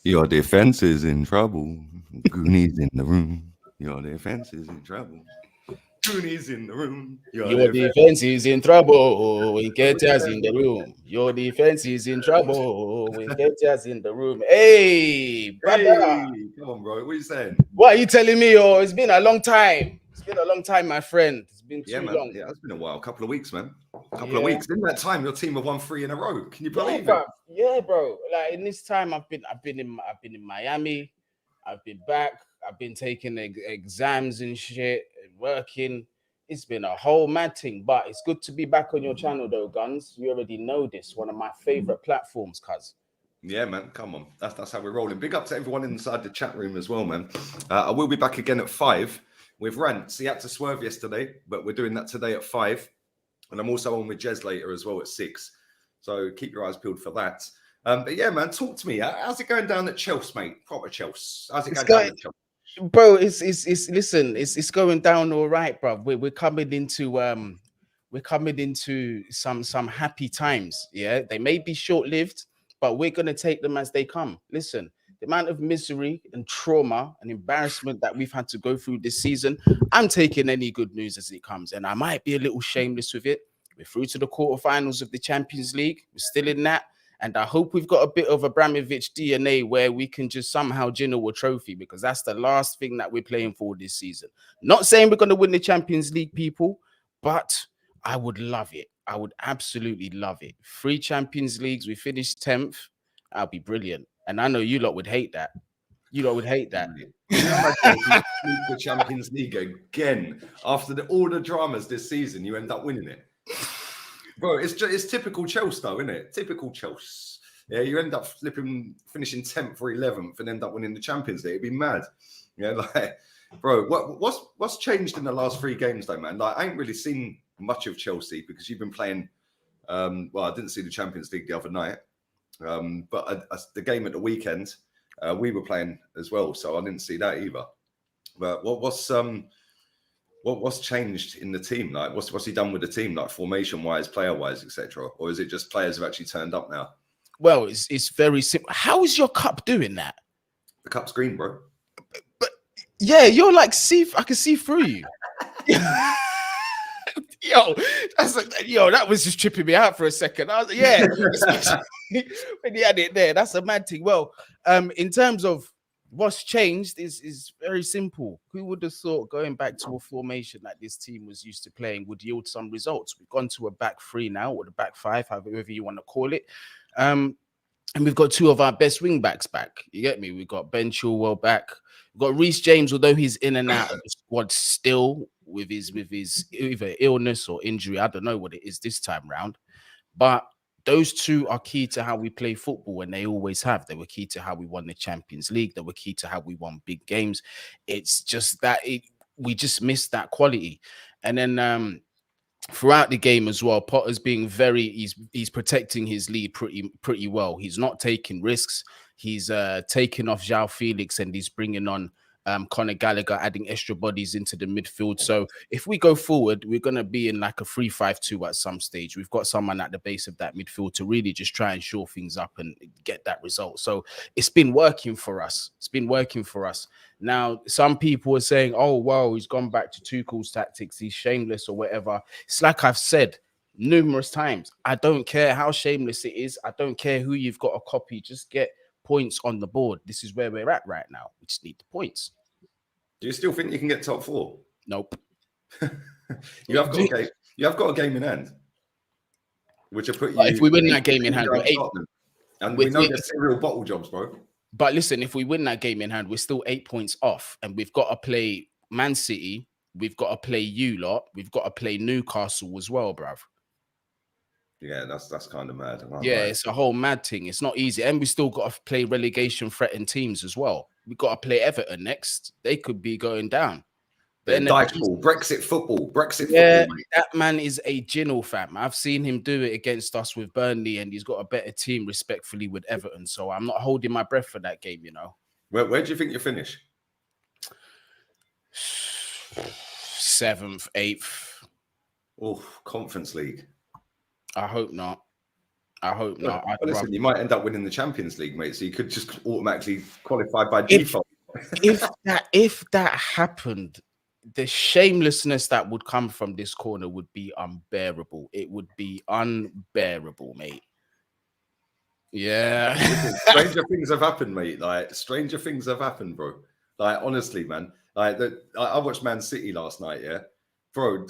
Your defense is in trouble. Goonies in the room. Your defense is in trouble. Goonies in the room. Your Your defense. defense is in trouble. What you Nketiah's in saying? the room. Your defense is in trouble. Nketiah's in the room. Hey, brother. Hey, come on, bro. What are you saying? What are you telling me? Oh, it's been a long time. It's been a long time, my friend. It's been Yeah, too man. long. Yeah, it's been a while. A couple of weeks, man. A couple of Yeah. weeks. In that time, your team have won 3 in a row. Can you Yeah, believe it? bro. Yeah, bro. Like in this time, I've been in Miami. I've been back. I've been taking exams and shit, and working. It's been a whole mad thing, but it's good to be back on your channel, though, Guns. You already know this. One of my favorite platforms, cuz. Yeah, man. Come on. That's how we're rolling. Big up to everyone inside the chat room as well, man. I will be back again at 5 with rants. He had to swerve yesterday, but we're doing that today at 5. And I'm also on with Jez later as well at 6. So keep your eyes peeled for that. But yeah, man, talk to me. How's it going down at Chelsea, mate? Proper Chelsea. How's it It's going down going, at Chelsea? bro. It's listen. It's going down all right, bro. We're coming into some happy times. Yeah, they may be short lived, but we're gonna take them as they come. Listen, the amount of misery and trauma and embarrassment that we've had to go through this season, I'm taking any good news as it comes, and I might be a little shameless with it. We're through to the quarterfinals of the Champions League. We're still in that. And I hope we've got a bit of Abramovich DNA where we can just somehow jingle a trophy, because that's the last thing that we're playing for this season. Not saying we're going to win the Champions League, people, but I would love it. I would absolutely love it. 3 Champions Leagues. We finished 10th. That'll be brilliant. And I know you lot would hate that. You lot would hate that. Can you imagine if you sneak the Champions League again after all the dramas this season? You end up winning it. Bro, it's typical Chelsea, though, isn't it? Typical Chelsea. Yeah, you end up finishing 10th or 11th and end up winning the Champions League. It'd be mad. Yeah, like, bro, what's changed in the last 3 games, though, man? Like, I ain't really seen much of Chelsea because you've been playing. Well, I didn't see the Champions League the other night, but the game at the weekend, we were playing as well, so I didn't see that either. But what's changed in the team? Like, what's he done with the team, like formation wise, player wise, etc.? Or is it just players have actually turned up now? Well, it's very simple. How is your cup doing that? The cup's green, bro. But yeah, you're like I can see through you. That was just tripping me out for a second. I was like, yeah, when you had it there, that's a mad thing. Well, in terms of what's changed is very simple. Who would have thought going back to a formation that this team was used to playing would yield some results? We've gone to a back 3 now, or the back 5, however you want to call it. And we've got 2 of our best wing backs back. You get me? We've got Ben Chilwell back. We've got Reece James, although he's in and out of the squad still with his either illness or injury. I don't know what it is this time round. But those 2 are key to how we play football, and they always have. They were key to how we won the Champions League. They were key to how we won big games. It's just that we just missed that quality. And then throughout the game as well, Potter's being he's protecting his lead pretty well. He's not taking risks. He's taking off João Felix and he's bringing on Conor Gallagher, adding extra bodies into the midfield. So if we go forward, we're going to be in like a 3-5-2 at some stage. We've got someone at the base of that midfield to really just try and shore things up and get that result. So it's been working for us. It's been working for us. Now, some people are saying, oh, well, he's gone back to Tuchel's tactics. He's shameless or whatever. It's like I've said numerous times. I don't care how shameless it is. I don't care who you've got to copy. Just get points on the board. This is where we're at right now. We just need the points. Do you still think you can get top 4? Nope. You have got a game in hand, which will put you. If we win that game in hand, we're 8. And we know they're serial bottle jobs, bro. But listen, if we win that game in hand, we're still 8 points off, and we've got to play Man City. We've got to play you lot. We've got to play Newcastle as well, bruv. Yeah, that's kind of mad. Yeah, it's a whole mad thing. It's not easy. And we still got to play relegation threatened teams as well. We've got to play Everton next. They could be going down. Brexit football. Football, mate. That man is a Ginnell, fam. I've seen him do it against us with Burnley, and he's got a better team, respectfully, with Everton. So I'm not holding my breath for that game, you know. Where do you think you finish? 7th, 8th. Oh, Conference League. I hope not. I hope not. But listen, you might end up winning the Champions League, mate. So you could just automatically qualify by if, default. if that happened, the shamelessness that would come from this corner would be unbearable. It would be unbearable, mate. Yeah. Stranger things have happened, mate. Like stranger things have happened, bro. Like honestly, man. Like I watched Man City last night. Yeah, bro.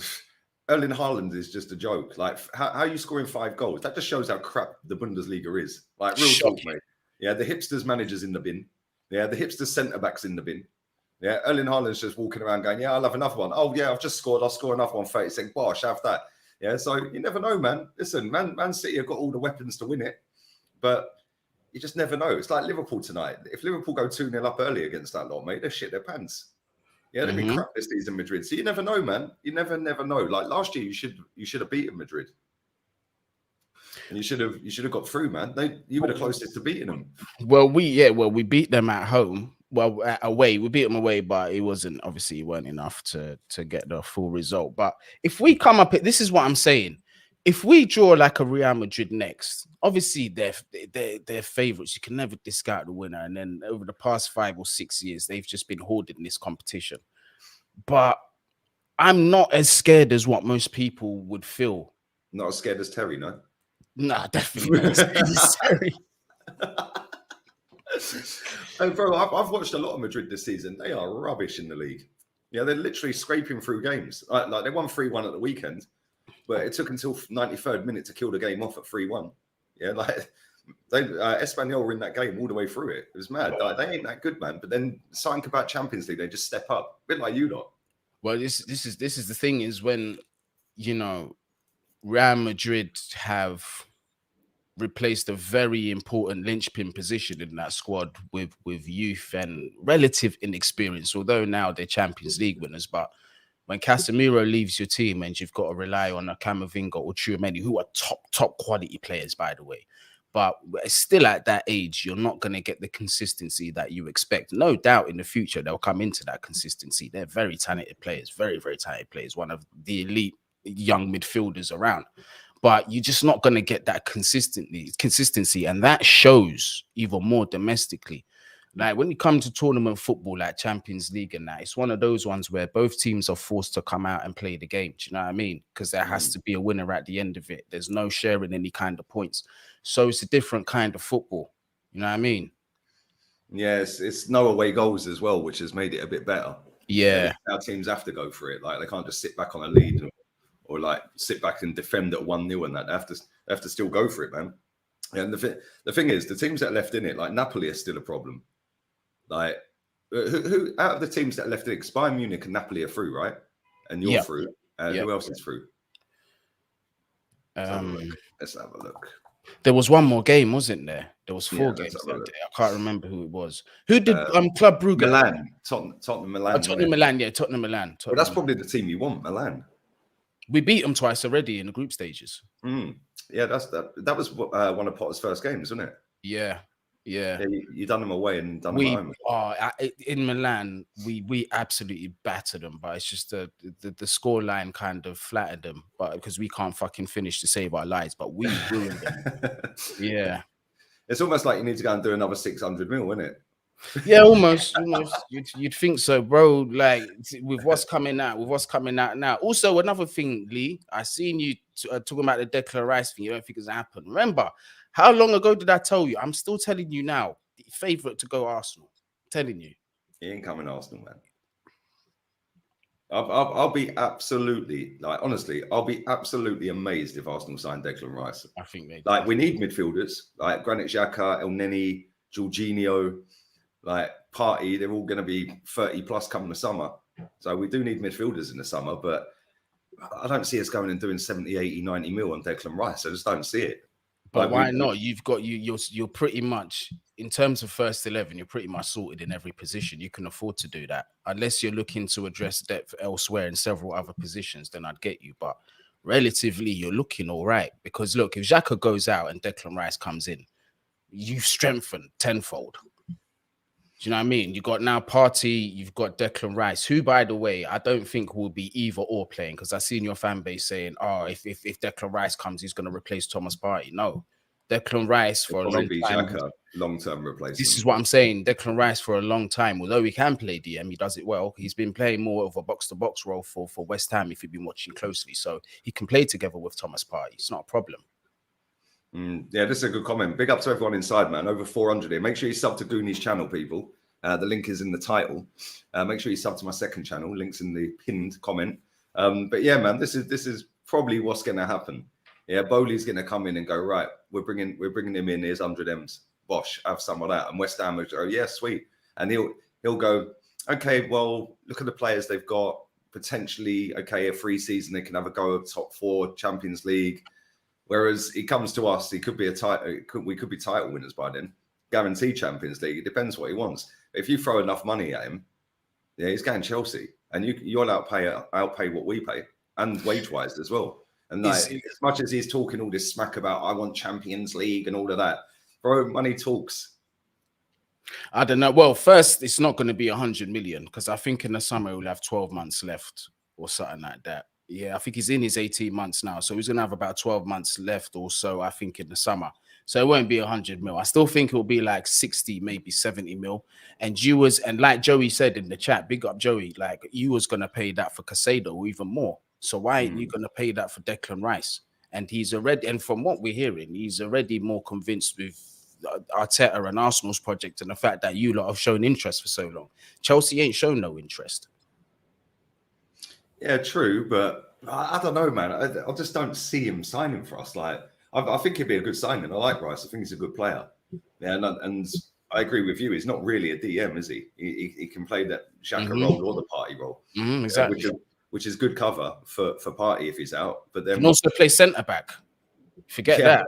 Erling Haaland is just a joke. Like how are you scoring 5 goals? That just shows how crap the Bundesliga is. Like real talk, mate. Yeah, the hipsters managers in the bin. Yeah, the hipsters centre backs in the bin. Yeah, Erling Haaland's just walking around going, yeah, I'll have another one. Oh yeah, I've just scored. I'll score another one. 30 seconds. Bosh, have that. Yeah, so you never know, man. Listen, Man City have got all the weapons to win it. But you just never know. It's like Liverpool tonight. If Liverpool go 2-0 up early against that lot, mate, they shit their pants. Yeah, they'd be crap this season, Madrid. So you never know, man. You never know. Like last year, you should have beaten Madrid. And you should have got through, man. You were the closest to beating them. Well, we beat them at home. Well, away, we beat them away, but it wasn't obviously it weren't enough to get the full result. But if we come up, this is what I'm saying. If we draw like a Real Madrid next, obviously they're favorites. You can never discount the winner. And then over the past 5 or 6 years, they've just been hoarded in this competition. But I'm not as scared as what most people would feel. Not as scared as Terry, no? Nah, definitely not as scared as Terry. Oh, bro, I've watched a lot of Madrid this season. They are rubbish in the league. Yeah, they're literally scraping through games. Like they won 3-1 at the weekend, but it took until 93rd minute to kill the game off at 3-1. Yeah, like Espanyol were in that game all the way through it. It was mad. Like, they ain't that good, man. But then something about Champions League, they just step up. A bit like you lot. Well, this is the thing is when Real Madrid have replaced a very important linchpin position in that squad with youth and relative inexperience, although now they're Champions League winners. But when Casemiro leaves your team and you've got to rely on a Camavinga or Tchouaméni, who are top quality players, by the way, but still at that age, you're not going to get the consistency that you expect. No doubt in the future, they'll come into that consistency. They're very talented players, very, very talented players, one of the elite young midfielders around. But you're just not going to get that consistency. And that shows even more domestically. Like when you come to tournament football, like Champions League and that, it's one of those ones where both teams are forced to come out and play the game. Do you know what I mean? Because there has to be a winner at the end of it. There's no sharing any kind of points. So it's a different kind of football. You know what I mean? Yes, it's no away goals as well, which has made it a bit better. Yeah. Our teams have to go for it. Like they can't just sit back on a lead or like sit back and defend at 1-0 and that. They have to still go for it, man. And the thing is, the teams that are left in it, like Napoli, are still a problem. Like who out of the teams that are left in it, Bayern Munich and Napoli are through, right? And you're through. Who else is through? Let's have a look. There was one more game, wasn't there? There was 4 games that day. I can't remember who it was. Who did Club Brugge? Milan, Tottenham Milan. Tottenham Milan, yeah, Tottenham Milan. Well, that's probably the team you want, Milan. We beat them twice already in the group stages. Yeah, that was one of Potter's first games, wasn't it? Yeah. You done them away and done them at home. In Milan, we absolutely battered them, but it's just the score line kind of flattered them. But because we can't fucking finish to save our lives, but we ruined them. Yeah, it's almost like you need to go and do another 600 mil, isn't it? Yeah, almost. You'd think so, bro. Like with what's coming out now. Also, another thing, Lee, I seen you talking about the Declan Rice thing. You don't think it's gonna happen? Remember, how long ago did I tell you? I'm still telling you now. The favorite to go Arsenal. I'm telling you, he ain't coming Arsenal, man. I'll be absolutely, like, honestly, I'll be absolutely amazed if Arsenal sign Declan Rice. I think they like we need midfielders like Granit Xhaka, El Neni, Jorginho. Like Party, they're all going to be 30 plus come the summer. So we do need midfielders in the summer, but I don't see us going and doing 70, 80, 90 mil on Declan Rice. I just don't see it. But why not? You've got you're pretty much, in terms of first 11, you're pretty much sorted in every position. You can afford to do that. Unless you're looking to address depth elsewhere in several other positions, then I'd get you. But relatively, you're looking all right. Because look, if Xhaka goes out and Declan Rice comes in, you've strengthened tenfold. Do you know what I mean? You got now Party, you've got Declan Rice, who, by the way, I don't think will be either or playing, because I've seen your fan base saying, oh, if Declan Rice comes, he's going to replace Thomas Partey. No, Declan Rice It'll for a probably long be time. Xhaka, long-term This replacement. is what I'm saying. Declan Rice for a long time, although he can play DM, he does it well. He's been playing more of a box-to-box role for West Ham, if you've been watching closely. So he can play together with Thomas Partey. It's not a problem. Yeah, this is a good comment. Big up to everyone inside, man. Over 400 here. Make sure you sub to Goonies channel, people. The link is in the title. Make sure you sub to my second channel. Link's in the pinned comment. But yeah, man, this is probably what's going to happen. Yeah, Bowley's going to come in and go, right, we're bringing him in. Here's 100 M's. Bosh, have some of that. And West Ham will go, yeah, sweet. And he'll go, okay, well, look at the players they've got. Potentially, okay, a free season, they can have a go at top 4 Champions League. Whereas he comes to us, he could be we could be title winners by then. Guaranteed Champions League. It depends what he wants. If you throw enough money at him, yeah, he's going Chelsea, and you'll outpay what we pay, and wage-wise as well. And like, as much as he's talking all this smack about I want Champions League and all of that, bro, money talks. I don't know. Well, first, it's not going to be 100 million because I think in the summer we'll have 12 months left or something like that. Yeah, I think he's in his 18 months now, so he's going to have about 12 months left or so, I think, in the summer. So it won't be 100 mil. I still think it will be like 60, maybe 70 mil. And like Joey said in the chat, big up Joey, like you was going to pay that for Casado or even more. So why ain't you going to pay that for Declan Rice? And he's already, and from what we're hearing, he's already more convinced with Arteta and Arsenal's project and the fact that you lot have shown interest for so long. Chelsea ain't shown no interest. Yeah, true, but I don't know, man. I just don't see him signing for us. Like, I think he'd be a good signing. I like Rice. I think he's a good player. Yeah, and I agree with you. He's not really a DM, is he? He can play that Xhaka role or the Partey role, exactly. Which is good cover for Partey if he's out. But then he can also play centre back. Forget that.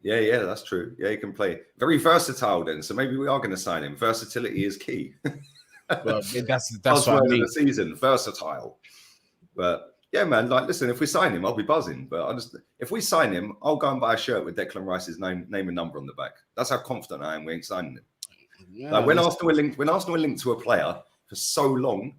Yeah, that's true. Yeah, he can play very versatile. Then, so maybe we are going to sign him. Versatility is key. Well, that's what I mean. Of the season, versatile. But yeah, man, like, listen, if we sign him, I'll be buzzing. But if we sign him, I'll go and buy a shirt with Declan Rice's name and number on the back. That's how confident I am we ain't signing him. Yeah, like when Arsenal are linked to a player for so long,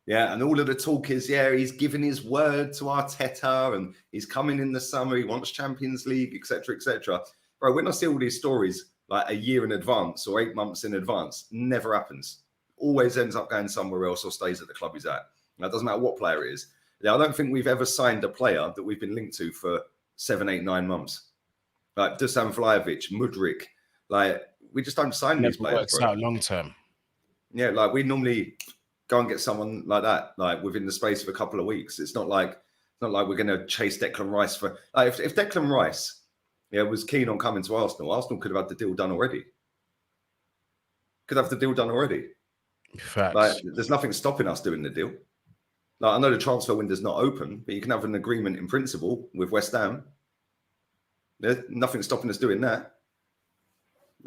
yeah, and all of the talk is, yeah, he's given his word to Arteta and he's coming in the summer, he wants Champions League, etc., etc. Bro, when I see all these stories like a year in advance or 8 months in advance, never happens. Always ends up going somewhere else or stays at the club he's at. Now, it doesn't matter what player it is. Yeah, I don't think we've ever signed a player that we've been linked to for 7, 8, 9 months. Like Dusan Vlahovic, Mudryk, like we just don't sign these players. Works out long term. Yeah, like we normally go and get someone like that, like within the space of a couple of weeks. It's not like we're going to chase Declan Rice for. Like if Declan Rice, was keen on coming to Arsenal, Arsenal could have had the deal done already. Facts. Like there's nothing stopping us doing the deal. Like, I know the transfer window's not open, but you can have an agreement in principle with West Ham. There's nothing stopping us doing that.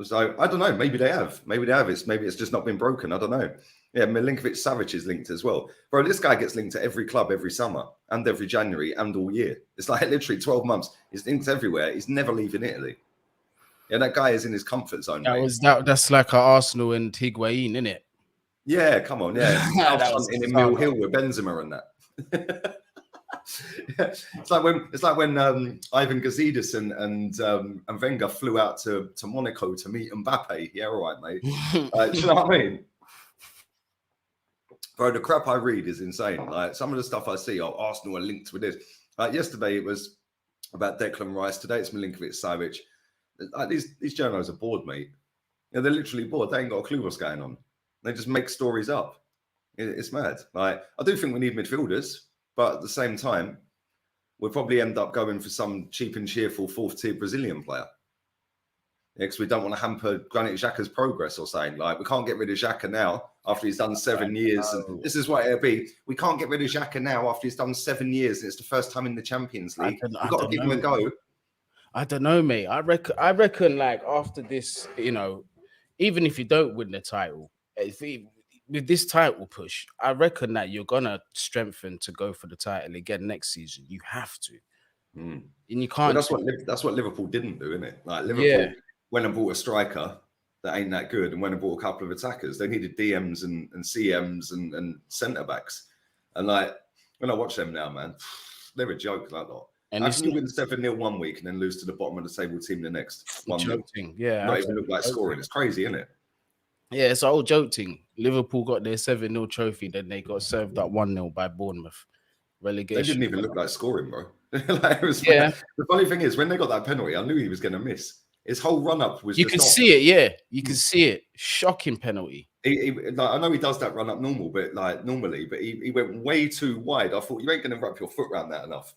So I don't know. Maybe they have. Maybe it's just not been broken. I don't know. Yeah, Milinkovic-Savic is linked as well. Bro, this guy gets linked to every club every summer and every January and all year. It's like literally 12 months. He's linked everywhere. He's never leaving Italy. Yeah, that guy is in his comfort zone. That's like our Arsenal and Higuain, isn't it? Yeah, come on, yeah. That was in Mill Hill with Benzema and that. It's like when Ivan Gazidis and Wenger flew out to Monaco to meet Mbappe. Yeah, all right, mate. Do you know what I mean? Bro, the crap I read is insane. Like some of the stuff I see, Arsenal are linked with this. Yesterday it was about Declan Rice. Today it's Milinkovic-Savic. Like, these journalists are bored, mate. They're literally bored. They ain't got a clue what's going on. They just make stories up. It's mad. Like I do think we need midfielders, but at the same time, we'll probably end up going for some cheap and cheerful 4th-tier Brazilian player. Because we don't want to hamper Granit Xhaka's progress or saying, like, we can't get rid of Xhaka now after he's done 7 years. And this is what it'll be. We can't get rid of Xhaka now after he's done 7 years and it's the first time in the Champions League. We've got to give him a go. I don't know, mate. I reckon like after this, even if you don't win the title, with this title push, I reckon that you're gonna strengthen to go for the title again next season. You have to, and you can't. Well, that's what Liverpool didn't do, isn't it? Like Liverpool went and bought a striker that ain't that good, and went and bought a couple of attackers. They needed DMs and CMs and centre backs. And like when I watch them now, man, they're a joke. Like that. And How it's can you win 7-0 one week and then lose to the bottom of the table team the next? 1-0. joking. Yeah, Not even look like scoring. It's crazy, isn't it? Yeah, it's an old joke thing. Liverpool got their 7-0 trophy, then they got served up 1-0 by Bournemouth. Relegation. They didn't even look like scoring, bro. Like, it was Yeah. The funny thing is, when they got that penalty, I knew he was going to miss. His whole run-up was You just can off. see it, yeah. You can see it. Shocking penalty. Like, I know he does that run-up normally, but he went way too wide. I thought, you ain't going to wrap your foot around that enough.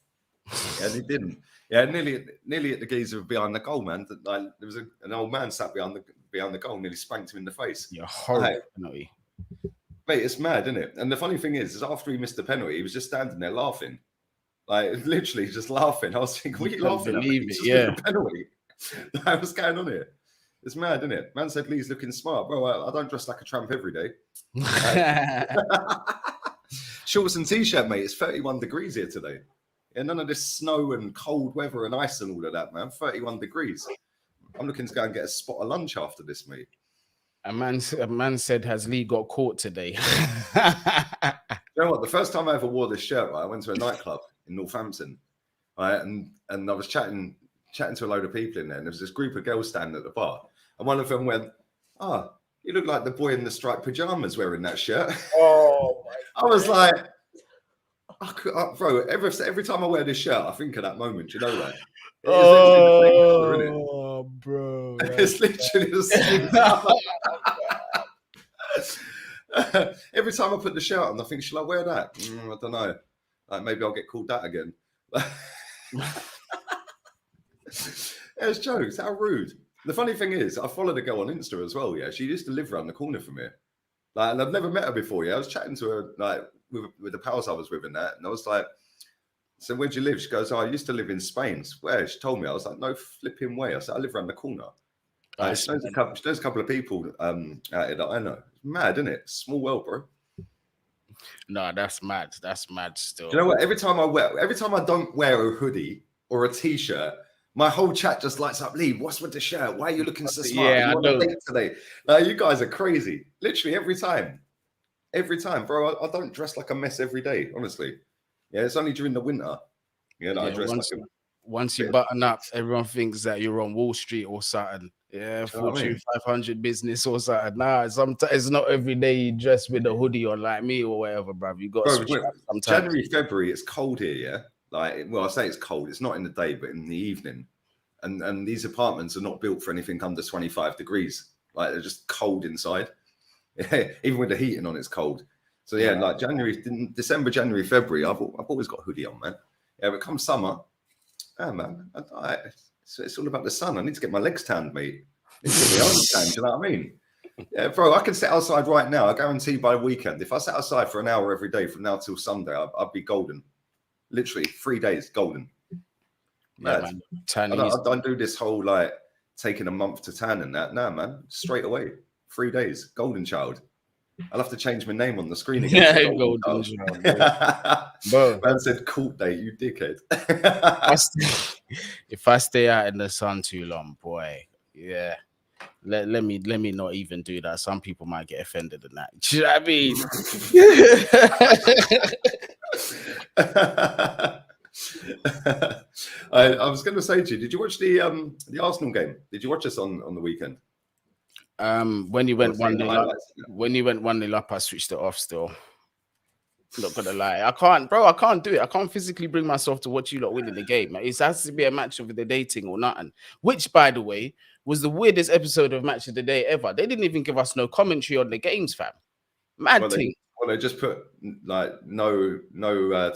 Yeah, and he didn't. Yeah, nearly at the geezer behind the goal, man. Like, there was an old man sat behind the goal, nearly spanked him in the face. Yeah, horrible penalty. Mate, it's mad, isn't it? And the funny thing is after he missed the penalty, he was just standing there laughing. Like, literally just laughing. I was thinking, what are you laughing at? Believe it, yeah. Penalty. Like, what's going on here? It's mad, isn't it? Man said Lee's looking smart. Bro, I don't dress like a tramp every day. Shorts and t-shirt, mate. It's 31 degrees here today. And none of this snow and cold weather and ice and all of that, man. 31 degrees. I'm looking to go and get a spot of lunch after this, mate. A man said, has Lee got caught today? You know what? The first time I ever wore this shirt, right, I went to a nightclub in Northampton, right, and I was chatting to a load of people in there, and there was this group of girls standing at the bar, and one of them went, you look like the boy in the striped pajamas wearing that shirt. Oh, my I was like, bro, every time I wear this shirt, I think of that moment. You know that? Oh, bro. It's literally the same. Every time I put the shirt on, I think, shall I wear that? I don't know. Like, maybe I'll get called that again. It's jokes. How rude. The funny thing is, I followed a girl on Insta as well. Yeah, she used to live around the corner from here. Like, and I've never met her before. Yeah, I was chatting to her like with the pals I was with and that, and I was like, "So where'd you live?" She goes, "Oh, I used to live in Spain." Where? She told me. I was like, "No flipping way." I said, "I live around the corner." She knows a couple of people out here that I know. It's mad, isn't it? Small world, bro. No, that's mad. That's mad still. Do you know what? Every time I don't wear a hoodie or a t-shirt, my whole chat just lights up. Lee, what's with the shirt? Why are you looking so smart? Yeah, I know. Today? You guys are crazy. Literally every time, bro. I don't dress like a mess every day. Honestly, yeah. It's only during the winter. Yeah, I dress like a. Once you button up, everyone thinks that you're on Wall Street or something. Yeah, Fortune 500 business or something. Nah, sometimes it's not every day you dress with a hoodie on like me or whatever, bruv. You got to switch up sometimes. January, February, it's cold here, yeah? Like, well, I say it's cold. It's not in the day, but in the evening. And these apartments are not built for anything under 25 degrees. Like, they're just cold inside. Even with the heating on, it's cold. So, yeah, like December, January, February, I've always got a hoodie on, man. Yeah, but come summer, man, it's all about the sun. I need to get my legs tanned, mate. I need to get my arms tanned, do you know what I mean? Yeah, bro, I can sit outside right now. I guarantee by the weekend, if I sat outside for an hour every day from now till Sunday, I'd be golden. Literally 3 days, golden. Yeah, man. I don't do this whole, like, taking a month to tan and that. No, man, straight away. 3 days, golden child. I'll have to change my name on the screen again. Yeah, golden child. Bro. Man said court date, you dickhead. If I stay out in the sun too long, boy, yeah. Let me not even do that. Some people might get offended in that. Do you know what I mean? I was going to say to you, did you watch the Arsenal game? Did you watch us on the weekend? When you went 1-0 up, I switched it off still. Not gonna lie, I can't do it. I can't physically bring myself to watch you lot winning the game. It has to be a match of the day thing or nothing. Which, by the way, was the weirdest episode of Match of the Day ever. They didn't even give us no commentary on the games, fam. Mad thing. They just put like no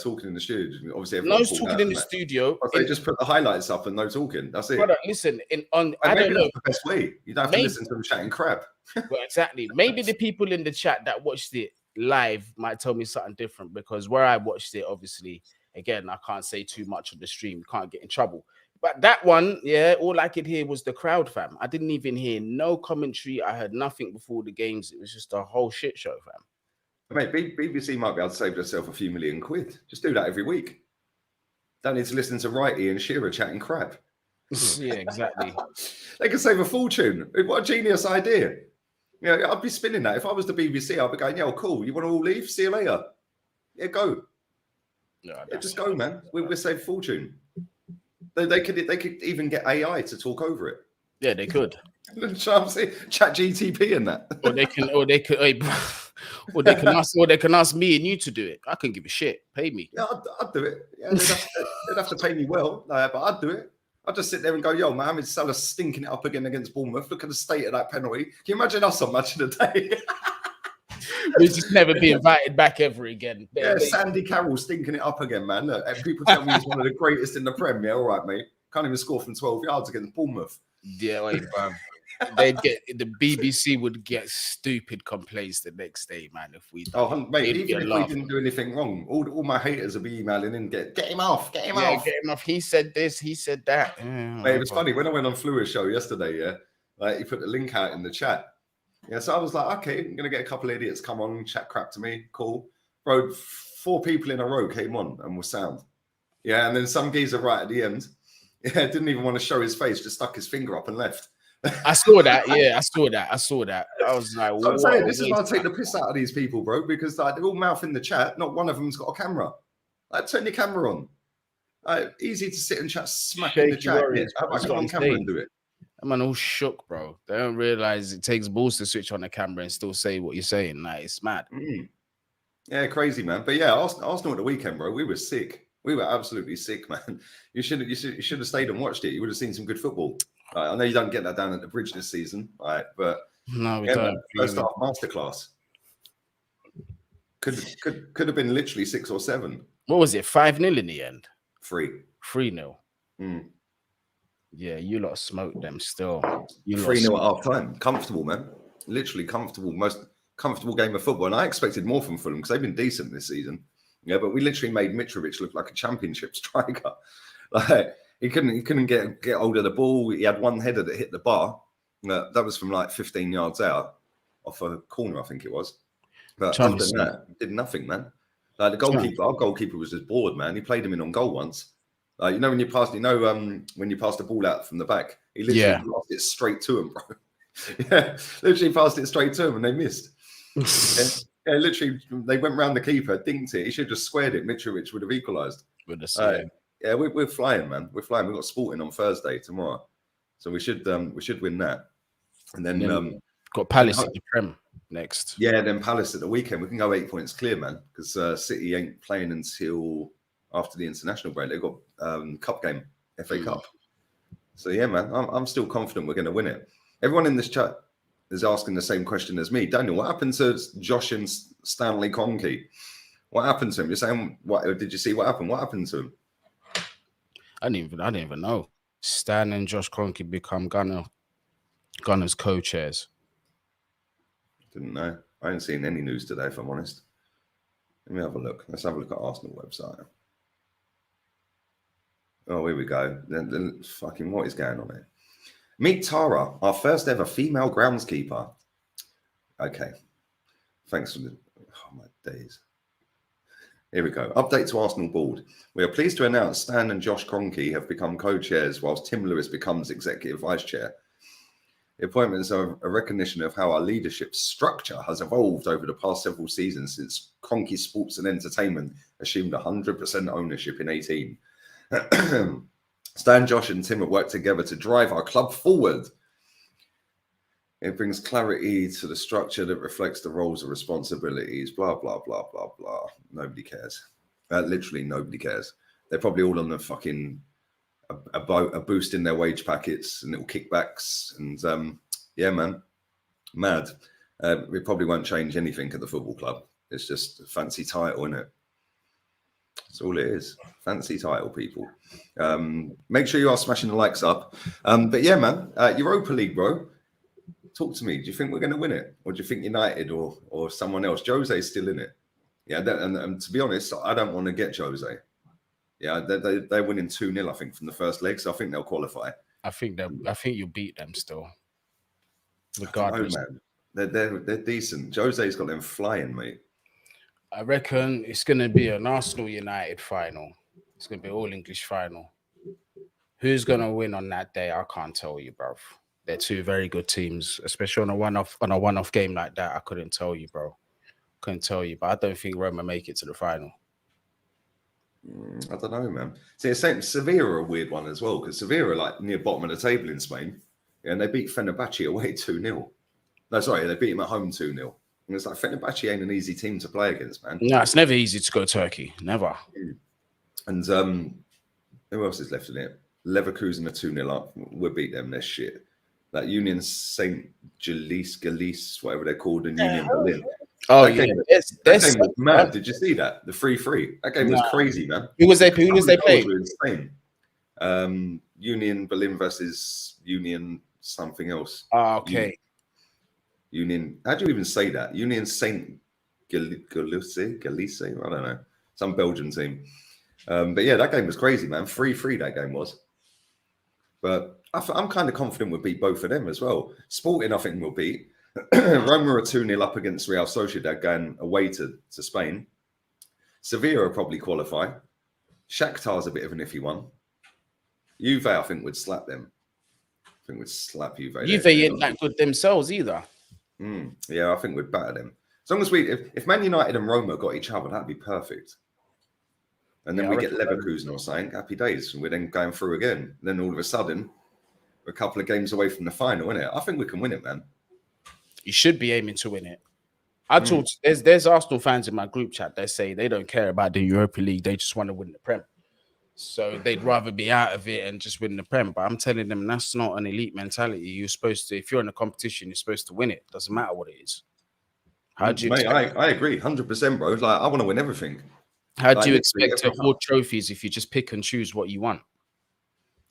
talking in the studio. Obviously, no talking in the studio. They just put the highlights up and no talking. That's it. Brother, listen, I don't know. That's the best way. You don't have to listen to them chatting crap. Well, exactly. Maybe the people in the chat that watched it live might tell me something different, because where I watched it, obviously, again, I can't say too much on the stream. Can't get in trouble. But that one, yeah, all I could hear was the crowd, fam. I didn't even hear no commentary. I heard nothing before the games. It was just a whole shit show, fam. Mate, BBC might be able to save themselves a few million quid. Just do that every week. Don't need to listen to Righty and Shearer chatting crap. Yeah, exactly. They could save a fortune. What a genius idea. Yeah, I'd be spinning that. If I was the BBC, I'd be going, yeah, cool. You want to all leave? See you later. Yeah, go. Yeah, just go, man. We'll save fortune. They could even get AI to talk over it. Yeah, they could. Chat GTP and that. Or they can ask me and you to do it. I couldn't give a shit. Pay me. Yeah, I'd do it. Yeah, they'd have to pay me well, but I'd do it. I'd just sit there and go, yo, Mohamed Salah stinking it up again against Bournemouth. Look at the state of that penalty. Can you imagine us on Match of the Day? We'll just never be invited back ever again. Yeah, Sandy Carroll stinking it up again, man. Look, people tell me he's one of the greatest in the Prem. Yeah, all right, mate. Can't even score from 12 yards against Bournemouth. Yeah, wait, bro. They'd get the BBC would get stupid complaints the next day, man. If we, mate, even if we didn't do anything wrong, all my haters would be emailing in, get him off, get him off. He said this, he said that. Mate, it was funny when I went on Flua's show yesterday. Yeah, like he put the link out in the chat. Yeah, so I was like, okay, I'm gonna get a couple of idiots come on, chat crap to me, cool, bro. 4 people in a row came on and was sound. Yeah, and then some geezer right at the end, yeah, didn't even want to show his face, just stuck his finger up and left. I saw that. Yeah, I saw that. I was like, so I'm saying this is why I take the piss out of these people, bro, because like they're all mouth in the chat. Not one of them's got a camera. Like, turn your camera on. Easy to sit and chat smack in the chat. I come on camera and do it. I'm all shook, bro. They don't realize it takes balls to switch on the camera and still say what you're saying. Like, it's mad. Yeah, crazy, man. But yeah, Arsenal at the weekend, bro. We were sick. We were absolutely sick, man. You should have stayed and watched it. You would have seen some good football. I know you don't get that down at the Bridge this season, right? But no, we don't. Man, first half masterclass. Could have been literally 6 or 7. What was it? 5-0 in the end. 3-0. Yeah, you lot smoked them still. 3-0 at half time. Comfortable, man. Literally comfortable. Most comfortable game of football. And I expected more from Fulham because they've been decent this season. Yeah, but we literally made Mitrovic look like a championship striker. Like he couldn't get hold of the ball. He had one header that hit the bar. That was from like 15 yards out off a corner, I think it was. But other than that, did nothing, man. Like the goalkeeper, our goalkeeper was just bored, man. He played him in on goal once. You know when you pass the ball out from the back, he literally passed it straight to him, bro. Yeah, literally passed it straight to him, and they missed. Yeah, literally, they went round the keeper, dinked it. He should have just squared it. Mitrovic would have equalised. Yeah, we're flying, man. We're flying. We've got Sporting on Thursday tomorrow, so we should win that. And then got Palace at the Prem next. Yeah, then Palace at the weekend. We can go 8 points clear, man, because City ain't playing until after the international break. They've got cup game, FA Cup. So yeah, man, I'm still confident we're going to win it. Everyone in this chat is asking the same question as me. Daniel, what happened to Josh and Stanley Kroenke? What happened to him? You're saying, what did you see what happened? What happened to him? I didn't even know. Stan and Josh Kroenke become Gunners co-chairs. Didn't know. I haven't seen any news today, if I'm honest. Let me have a look. Let's have a look at Arsenal website. Oh, here we go. Then fucking what is going on here? Meet Tara, our first ever female groundskeeper. Okay. Thanks for my days. Here we go. Update to Arsenal board. We are pleased to announce Stan and Josh Kroenke have become co-chairs whilst Tim Lewis becomes executive vice chair. The appointments are a recognition of how our leadership structure has evolved over the past several seasons since Kroenke Sports and Entertainment assumed 100% ownership in 18. Stan, Josh and Tim have worked together to drive our club forward. It brings clarity to the structure that reflects the roles and responsibilities, blah, blah, blah, blah, blah. Nobody cares. Literally nobody cares. They're probably all on the fucking a boost in their wage packets and little kickbacks. And yeah, man, mad. We probably won't change anything at the football club. It's just a fancy title, isn't it? That's all it is. Fancy title, people. Make sure you are smashing the likes up. But yeah, man, Europa League, bro. Talk to me. Do you think we're going to win it? Or do you think United or someone else? Jose's still in it. Yeah, and to be honest, I don't want to get Jose. Yeah, they're winning 2-0, I think, from the first leg, so I think they'll qualify. I think you'll beat them still. Regardless. I don't know, man. They're decent. Jose's got them flying, mate. I reckon it's going to be an Arsenal United final. It's going to be all English final. Who's going to win on that day? I can't tell you, bro. They're two very good teams, especially on a one-off game like that. I couldn't tell you, bro. Couldn't tell you, but I don't think Roma make it to the final. I don't know, man. See, Sevilla are a weird one as well, because Sevilla are like near bottom of the table in Spain, and they beat Fenerbahce away 2-0. No, sorry, they beat him at home 2-0. And it's like Fenerbahce ain't an easy team to play against, man. No, it's never easy to go Turkey. Never. And who else is left in it? Leverkusen are 2-0 up. We'll beat them. They're shit. That Union Saint Galice, whatever they're called, in Union Berlin. Oh, that yeah. game, that game was mad. Did you see that? The 3-3. That game was crazy, man. Who was they playing? Insane. Union Berlin versus Union something else. Oh, okay. Union. How do you even say that? Union Saint Galice? I don't know. Some Belgian team. But yeah, that game was crazy, man. 3-3 that game was. But I'm kind of confident we'll beat both of them as well. Sporting, I think we'll beat. Roma are 2-0 up against Real Sociedad going away to Spain. Sevilla will probably qualify. Shakhtar's a bit of an iffy one. Juve, I think, would slap them. I think we'd slap Juve. Juve ain't that good themselves either. Yeah, I think we'd batter them. As long as if Man United and Roma got each other, that'd be perfect. And then we get Leverkusen or something, happy days. And we're then going through again. And then all of a sudden, we're a couple of games away from the final, isn't it? I think we can win it, man. You should be aiming to win it. I talked. There's Arsenal fans in my group chat that say they don't care about the Europa League. They just want to win the Prem. So they'd rather be out of it and just win the Prem. But I'm telling them that's not an elite mentality. You're supposed to, if you're in a competition, you're supposed to win it. Doesn't matter what it is. How do you? Mate, I agree, 100%, bro. Like I want to win everything. How do you expect to hold trophies if you just pick and choose what you want?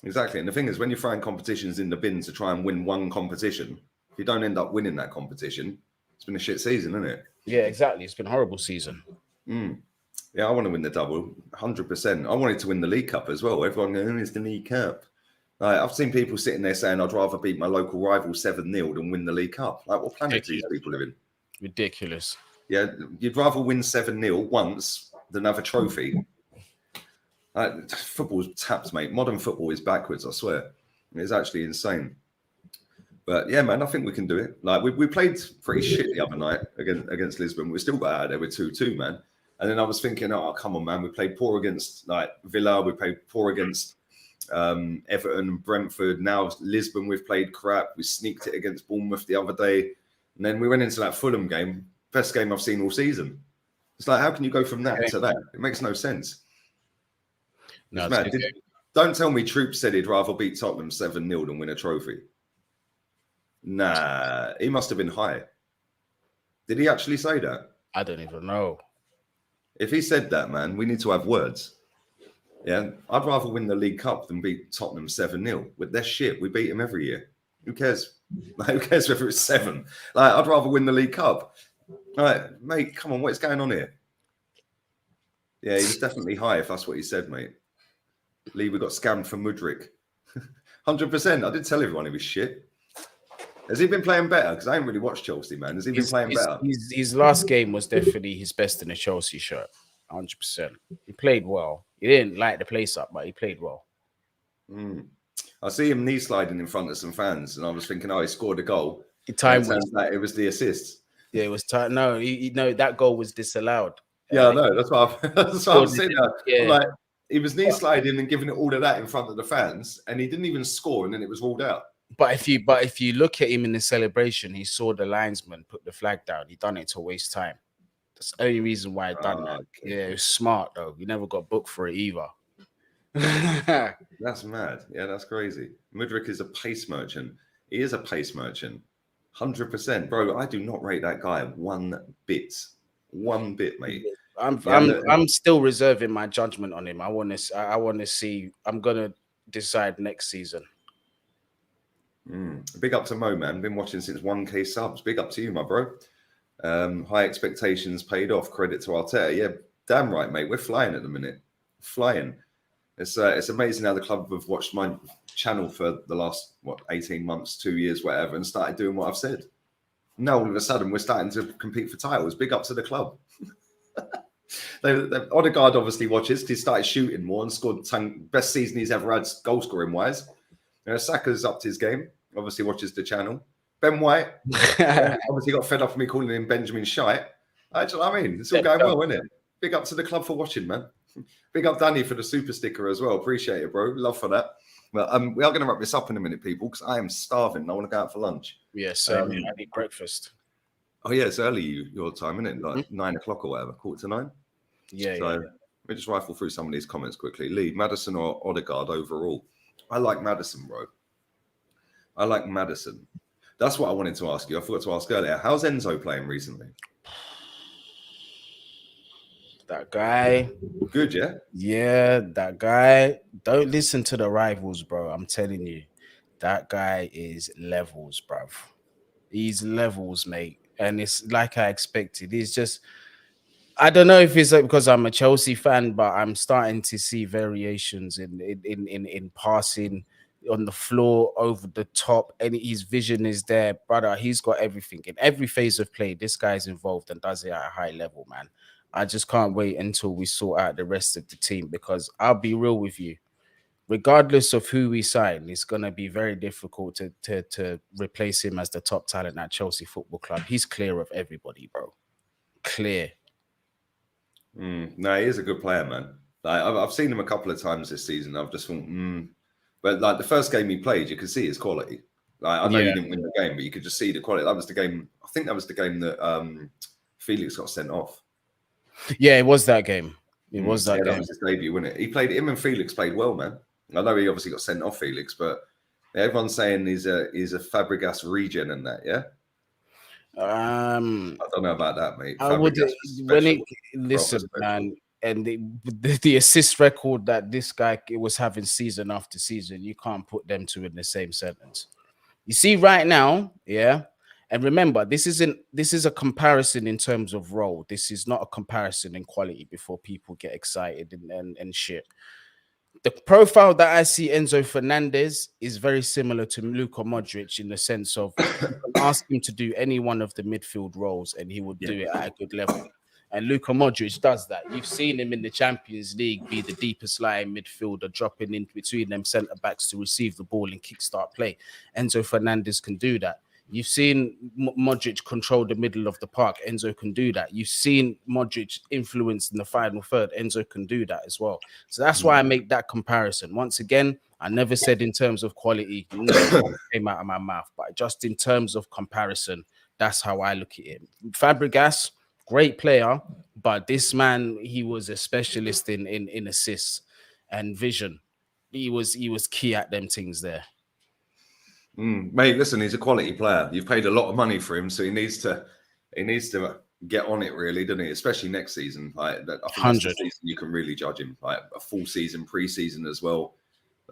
Exactly. And the thing is, when you're throwing competitions in the bin to try and win one competition, if you don't end up winning that competition, it's been a shit season, isn't it? Yeah, exactly. It's been a horrible season. Yeah, I want to win the double, 100%. I wanted to win the League Cup as well. Everyone going, it's the League Cup. Like, I've seen people sitting there saying, I'd rather beat my local rival 7-0 than win the League Cup. Like, what planet do these people live in? Ridiculous. Yeah, you'd rather win 7-0 once than have a trophy. Football's tapped, mate. Modern football is backwards, I swear. It's actually insane. But yeah, man, I think we can do it. Like we played pretty shit the other night against Lisbon. We still got out of there with 2-2, man. And then I was thinking, oh, come on, man. We played poor against like Villa. We played poor against Everton and Brentford. Now Lisbon, we've played crap. We sneaked it against Bournemouth the other day. And then we went into that Fulham game. Best game I've seen all season. It's like, how can you go from that to that? It makes no sense. No, don't tell me Troop said he'd rather beat Tottenham 7-0 than win a trophy. Nah, he must have been high. Did he actually say that? I don't even know. If he said that, man, we need to have words. Yeah, I'd rather win the League Cup than beat Tottenham 7-0. With their shit, we beat them every year. Who cares? Who cares whether it's 7? Like, I'd rather win the League Cup. Like, mate, come on, what's going on here? Yeah, he's definitely high if that's what he said, mate. Lee, we got scammed for Mudryk. 100%. I did tell everyone he was shit. Has he been playing better? Because I ain't really watched Chelsea, man. Has he been playing better? His last game was definitely his best in a Chelsea shirt. 100%. He played well. He didn't light the place up, but he played well. I see him knee sliding in front of some fans, and I was thinking, oh, he scored a goal. It was the assist. Yeah, it was time. No, that goal was disallowed. Yeah, I know. That's what I'm saying. Yeah. Like, he was knee sliding and giving it all of that in front of the fans, and he didn't even score, and then it was ruled out. But if you look at him in the celebration, he saw the linesman put the flag down. He done it to waste time. That's the only reason why I done that. Okay. Yeah, it was smart though. We never got booked for it either. That's mad. Yeah, that's crazy. Mudryk is a pace merchant. He is a pace merchant. 100%. Bro, I do not rate that guy one bit. One bit, mate. I'm still reserving my judgment on him. I want to see. I'm gonna decide next season. Big up to Mo, man. Been watching since 1K subs. Big up to you, my bro. High expectations paid off. Credit to Arteta. Yeah, damn right, mate. We're flying at the minute. Flying. It's amazing how the club have watched my channel for the last 18 months, 2 years, whatever, and started doing what I've said. Now all of a sudden we're starting to compete for titles. Big up to the club. Odegaard obviously watches. He started shooting more and scored best season he's ever had goal scoring wise. Saka's upped his game. Obviously watches the channel. Ben White obviously got fed up of me calling him Benjamin Shite. Do you know what I mean? It's all going well, isn't it? Big up to the club for watching, man. Big up Danny for the super sticker as well. Appreciate it, bro. Love for that. Well, we are going to wrap this up in a minute, people, because I am starving. I want to go out for lunch. Yeah, same. I need breakfast. Oh yeah, it's early your time, isn't it? Like 9 o'clock or whatever, 8:45. Yeah. So let me just rifle through some of these comments quickly. Lee, Maddison or Odegaard overall? I like Maddison, bro. I like Maddison. That's what I wanted to ask you. I forgot to ask earlier. How's Enzo playing recently? That guy. Good, yeah? Yeah, that guy. Don't listen to the rivals, bro. I'm telling you. That guy is levels, bruv. He's levels, mate. And it's like I expected. He's just, I don't know if it's because I'm a Chelsea fan, but I'm starting to see variations in passing on the floor, over the top, and his vision is there, brother. He's got everything in every phase of play. This guy's involved and does it at a high level, man. I just can't wait until we sort out the rest of the team, because I'll be real with you. Regardless of who we sign, it's going to be very difficult to replace him as the top talent at Chelsea Football Club. He's clear of everybody, bro. Clear. No, he is a good player, man. Like, I've seen him a couple of times this season. I've just thought, But like the first game he played, you could see his quality. Like, I know you didn't win the game, but you could just see the quality. That was the game. I think that was the game that Felix got sent off. Yeah, it was that game. It was that game. That was his debut, wasn't it? Him and Felix played well, man. I know he obviously got sent off, Felix, but everyone's saying he's a Fabregas regen and that, yeah? I don't know about that, mate. I would listen, man, and the assist record that this guy was having season after season, you can't put them two in the same sentence. You see, right now, yeah. And remember, this is a comparison in terms of role. This is not a comparison in quality before people get excited and shit. The profile that I see Enzo Fernandez is very similar to Luka Mudryk in the sense of you can ask him to do any one of the midfield roles and he would do it at a good level. And Luka Modric does that. You've seen him in the Champions League be the deepest lying midfielder, dropping in between them centre backs to receive the ball and kickstart play. Enzo Fernandez can do that. You've seen Modric control the middle of the park. Enzo can do that. You've seen Modric influence in the final third. Enzo can do that as well. So that's why I make that comparison. Once again, I never said in terms of quality, came out of my mouth, but just in terms of comparison, that's how I look at it. Fabregas, great player, but this man, he was a specialist in assists and vision. He was key at them things there. Mate, listen, he's a quality player. You've paid a lot of money for him, so he needs to get on it, really, doesn't he? Especially next season. Like, I think that's the season you can really judge him. Like a full season, pre-season as well.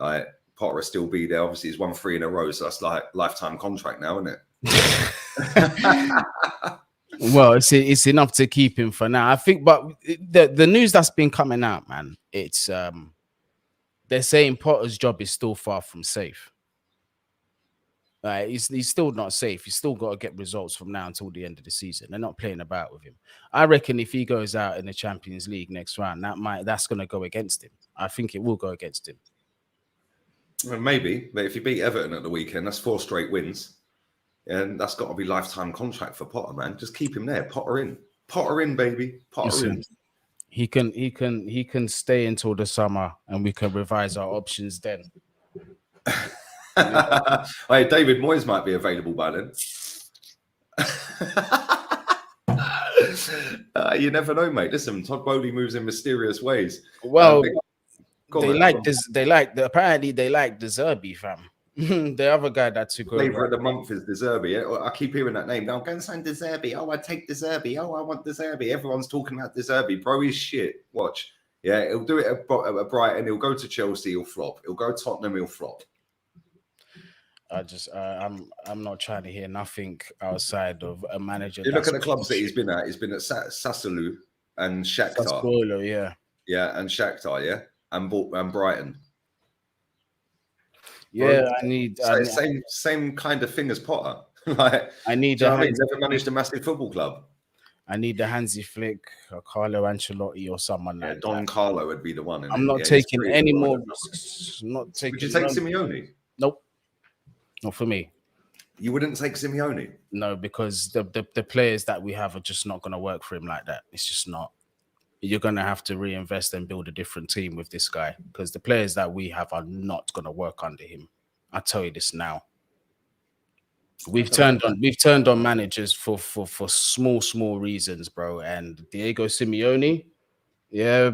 Like Potter will still be there. Obviously, he's won 3 in a row, so that's like lifetime contract now, isn't it? Well, it's enough to keep him for now, I think. But the news that's been coming out, man, it's they're saying Potter's job is still far from safe. He's still not safe. He's still got to get results from now until the end of the season. They're not playing about with him. I reckon if he goes out in the Champions League next round, that's going to go against him. I think it will go against him. Well, maybe, but if you beat Everton at the weekend, that's 4 straight wins, and that's got to be lifetime contract for Potter, man. Just keep him there. Potter in, baby. Potter in. He can stay until the summer, and we can revise our options then. Hey, David Moyes might be available by then. You never know, mate. Listen, Todd Bowley moves in mysterious ways. Well, apparently they like De Zerbi, fam. The other guy that took over. Flavor of the month is De Zerbi. I keep hearing that name. Now go and sign De Zerbi. Oh, I take De Zerbi. Oh, I want De Zerbi. Everyone's talking about De Zerbi. Bro, he's shit. Watch. Yeah, he'll do it at Brighton. He'll go to Chelsea. He'll flop. He'll go Tottenham. He'll flop. I'm not trying to hear nothing outside of a manager. You look at the clubs that he's been at. He's been at Sassuolo and Shakhtar. Sassuolo, yeah. Yeah, and Shakhtar, yeah, and Brighton. Yeah, well, same kind of thing as Potter. Like, he's never managed a massive football club. I need the Hansi Flick or Carlo Ancelotti or someone like Don that. Carlo would be the one. I'm not taking any more risks. Would you take Simeone? Nope. Not for me. You wouldn't take Simeone? No, because the players that we have are just not going to work for him like that. It's just not. you're going to have to reinvest and build a different team with this guy, because the players that we have are not going to work under him. I tell you this now. We've turned on managers for small reasons, bro. And Diego Simeone, yeah,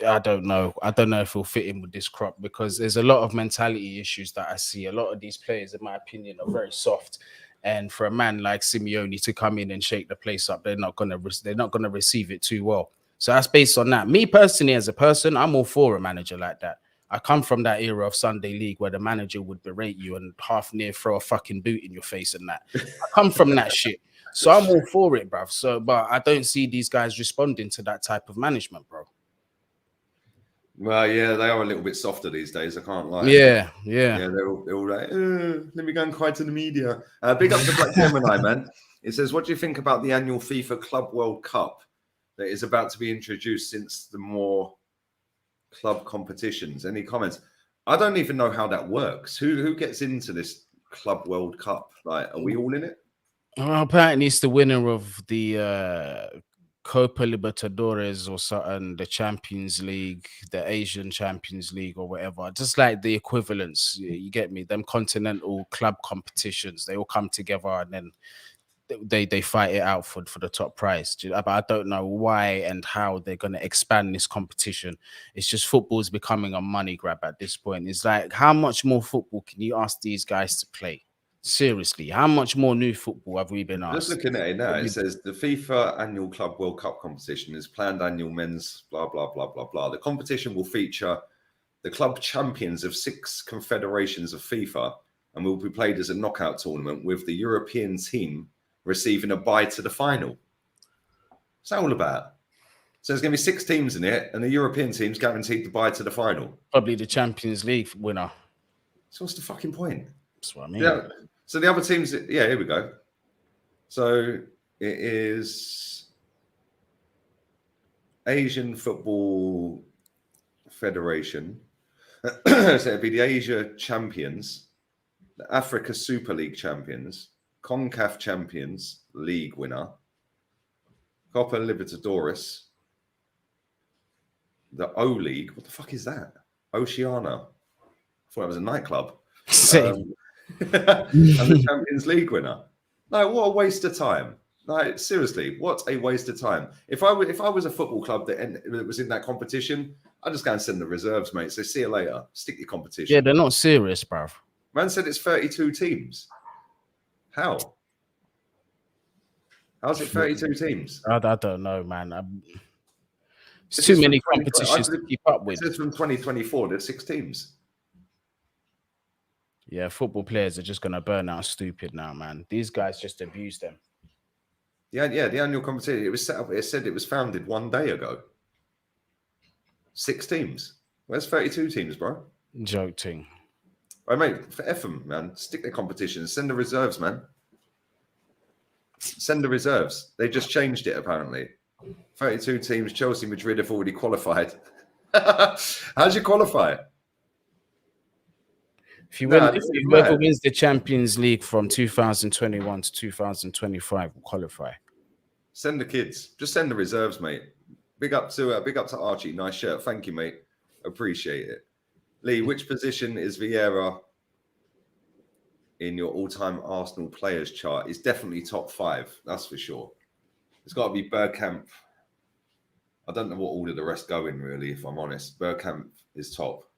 I don't know. I don't know if he'll fit in with this crop, because there's a lot of mentality issues that I see. A lot of these players, in my opinion, are very soft. And for a man like Simeone to come in and shake the place up, they're not gonna receive it too well. So that's based on that. Me personally, as a person, I'm all for a manager like that. I come from that era of Sunday League where the manager would berate you and half near throw a fucking boot in your face and that. I come from that shit. So I'm all for it, bruv. So, but I don't see these guys responding to that type of management, bro. Well, yeah, they are a little bit softer these days. I can't lie. Yeah. They're all like, let me go and cry to the media. Big up to Black Gemini, man. It says, what do you think about the annual FIFA Club World Cup that is about to be introduced since the more club competitions? Any comments? I don't even know how that works. Who gets into this Club World Cup? Like, are we all in it? Well, apparently it's the winner of the Copa Libertadores or something, the Champions League, the Asian Champions League or whatever. Just like the equivalents, you get me? Them continental club competitions, they all come together and then they fight it out for the top prize. But I don't know why and how they're going to expand this competition. It's just football's becoming a money grab at this point. It's like, how much more football can you ask these guys to play? Seriously, how much more new football have we been asked? Just looking at it now, it says the FIFA Annual Club World Cup competition is planned annual men's blah, blah, blah, blah, blah. The competition will feature the club champions of 6 confederations of FIFA and will be played as a knockout tournament with the European team receiving a bye to the final. What's that all about? So there's going to be 6 teams in it and the European team's guaranteed to bye to the final. Probably the Champions League winner. So what's the fucking point? That's what I mean. Yeah. So the other teams, yeah, here we go. So it is Asian Football Federation. So it'd be the Asia champions, the Africa Super League champions, CONCACAF Champions League winner, Copa Libertadores, the O League. What the fuck is that? Oceania. I thought it was a nightclub. And the Champions League winner. No, what a waste of time. Like, seriously, what a waste of time. If I was a football club that was in that competition, I'd just go and send the reserves, mate. So see you later. Stick your competition. Yeah, they're not serious, bruv. Man said it's 32 teams. How? How's it 32 teams? I don't know, man. It's too many competitions to keep up with. This is from 2024. There's 6 teams. Yeah, football players are just going to burn out stupid now, man. These guys just abuse them. Yeah, the annual competition, it was set up, it said it was founded 1 day ago. 6 teams. Where's 32 teams, bro? Joking. Right, mate, for F them, man. Stick their competitions. Send the reserves, man. Send the reserves. They just changed it, apparently. 32 teams. Chelsea, Madrid have already qualified. How'd you qualify? If whoever wins the Champions League from 2021 to 2025 will qualify. Send the kids. Just send the reserves, mate. Big up to Archie. Nice shirt. Thank you, mate. Appreciate it. Lee, which position is Vieira in your all-time Arsenal players chart? He's definitely top 5. That's for sure. It's got to be Bergkamp. I don't know what order the rest go in, really, if I'm honest. Bergkamp is top.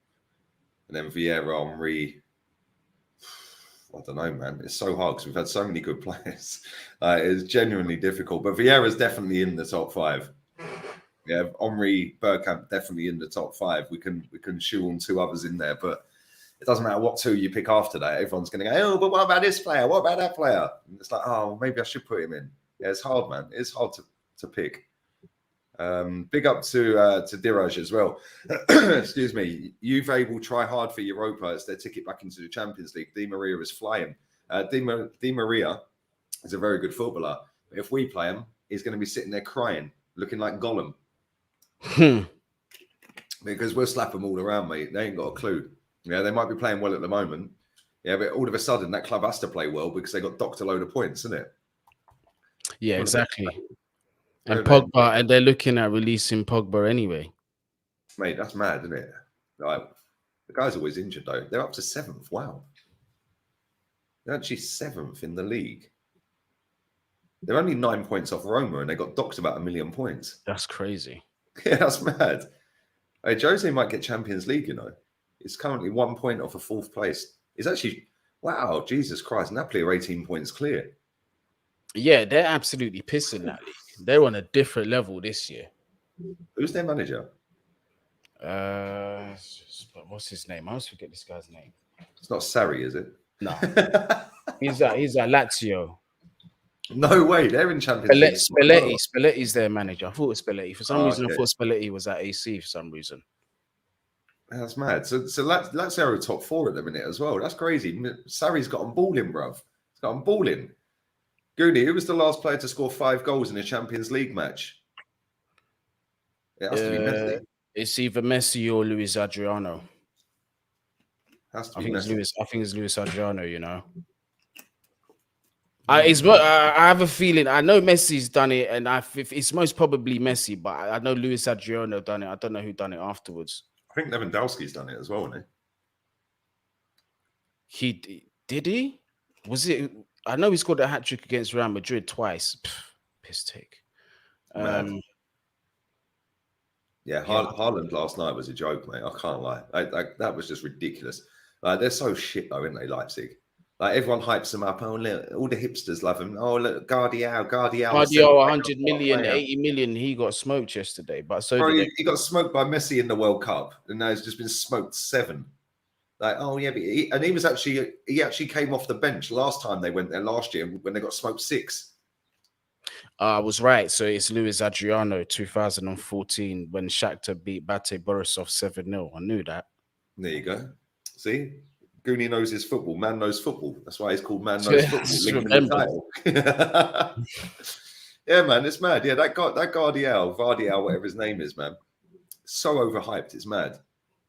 And then Vieira, Henry. I don't know, man. It's so hard because we've had so many good players. It's genuinely difficult. But Vieira's definitely in the top 5. Yeah, Henry, Bergkamp definitely in the top 5. We can shoehorn 2 others in there, but it doesn't matter what 2 you pick after that. Everyone's going to go, oh, but what about this player? What about that player? And it's like, oh, maybe I should put him in. Yeah, it's hard, man. It's hard to pick. Big up to Diraj as well. Excuse me. Juve will try hard for Europa. It's their ticket back into the Champions League. Di Maria is flying. Di Maria is a very good footballer. But if we play him, he's going to be sitting there crying, looking like Gollum. Because we'll slap them all around, mate. They ain't got a clue. Yeah, they might be playing well at the moment. Yeah, but all of a sudden, that club has to play well because they got docked a load of points, isn't it? Yeah, exactly. And Pogba, and they're looking at releasing Pogba anyway. Mate, that's mad, isn't it? Like, the guy's always injured though. They're up to 7th. Wow. They're actually 7th in the league. They're only 9 points off Roma, and they got docked about 1 million points. That's crazy. Yeah, that's mad. Hey, Jose might get Champions League, you know. It's currently 1 point off of 4th place. It's actually, wow, Jesus Christ. Napoli are 18 points clear. Yeah, they're absolutely pissing that league. They're on a different level this year. Who's their manager? What's his name? I always forget this guy's name. It's not Sarri, is it? No. he's at Lazio. No way, they're in Champions League. Spalletti's their manager. I thought it was Spalletti. For some reason, I thought Spalletti was at AC for some reason. That's mad. So Lazio are top 4 at the minute as well. That's crazy. Sarri's got on balling, bruv. He's got on balling. Goonie, who was the last player to score 5 goals in a Champions League match? It has to be Messi. It's either Messi or Luis Adriano. Has to I be think Messi. I think it's Luis Adriano, you know. I have a feeling. I know Messi's done it, and it's most probably Messi, but I know Luis Adriano done it. I don't know who done it afterwards. I think Lewandowski's done it as well, hasn't he? Did he? Was it? I know he scored a hat-trick against Real Madrid twice. Piss take. Yeah, Haaland last night was a joke, mate. I can't lie. That was just ridiculous. Like, they're so shit, though, aren't they, Leipzig? Like, everyone hypes them up. Oh, look, all the hipsters love him. Oh, look, Guardiol. 100 million, 80 million. He got smoked yesterday, but he got smoked by Messi in the World Cup, and now he's just been smoked 7. Like, oh yeah, but he actually came off the bench last time they went there last year when they got smoked 6. I was right. So it's Luis Adriano, 2014, when Shakhtar beat Bate Borisov 7-0. I knew that. There you go. See, Goonie knows his football. Man knows football. That's why he's called Man Knows Football. Linked in the title. Yeah, man, it's mad. Yeah, that Vardial, whatever his name is, man, so overhyped. It's mad.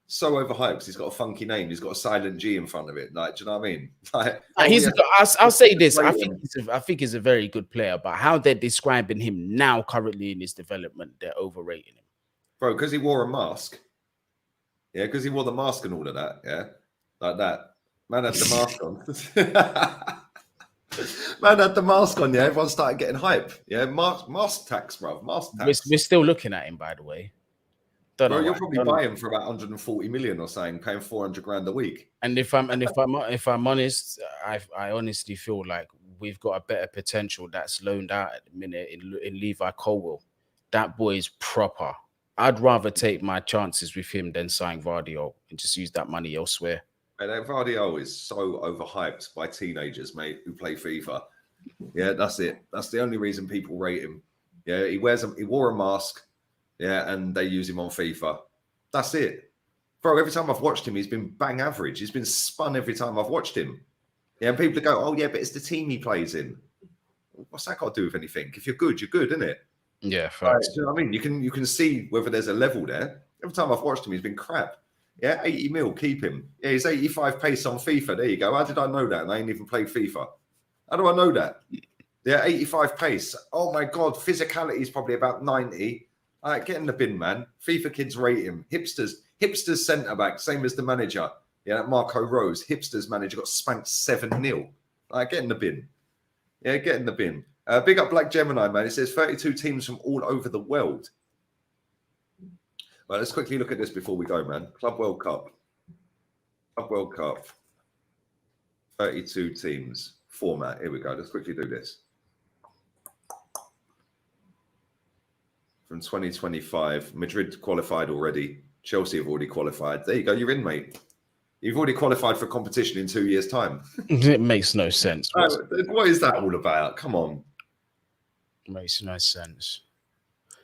So overhyped. He's got a funky name. He's got a silent G in front of it. Like, do you know what I mean? Like, I'll say this. I think he's a very good player, but how they're describing him now, currently in his development, they're overrating him, bro. Because he wore a mask. Yeah, because he wore the mask and all of that. Yeah, like that. Man had the mask on. Man had the mask on. Yeah, everyone started getting hype. Yeah, mask tax, bro. Mask tax. We're still looking at him, by the way. Bro, you'll probably buy him for about 140 million or something, paying 400 grand a week. And if I'm honest, I honestly feel like we've got a better potential that's loaned out at the minute in Levi Colwill. That boy is proper. I'd rather take my chances with him than sign Vardiol and just use that money elsewhere. And Vardiol is so overhyped by teenagers, mate, who play FIFA. Yeah, that's it. That's the only reason people rate him. Yeah, he wore a mask. Yeah, and they use him on FIFA. That's it. Bro, every time I've watched him, he's been bang average. He's been spun every time I've watched him. Yeah, and people go, oh, yeah, but it's the team he plays in. What's that got to do with anything? If you're good, isn't it? Yeah, facts. Do you know what I mean? You can see whether there's a level there. Every time I've watched him, he's been crap. Yeah, 80 mil, keep him. Yeah, he's 85 pace on FIFA. There you go. How did I know that? And I ain't even played FIFA. How do I know that? Yeah, 85 pace. Oh, my God. Physicality is probably about 90. All right, get in the bin, man. FIFA kids rate him. Hipsters centre-back, same as the manager. Yeah, Marco Rose, Hipsters manager, got spanked 7-0. All right, get in the bin. Yeah, get in the bin. Big up Black Gemini, man. It says 32 teams from all over the world. Right, let's quickly look at this before we go, man. Club World Cup. Club World Cup. 32 teams. Format. Here we go. Let's quickly do this. From 2025, Madrid qualified already. Chelsea have already qualified. There you go. You're in, mate. You've already qualified for competition in 2 years' time. It makes no sense. What is that all about? Come on. It makes no sense.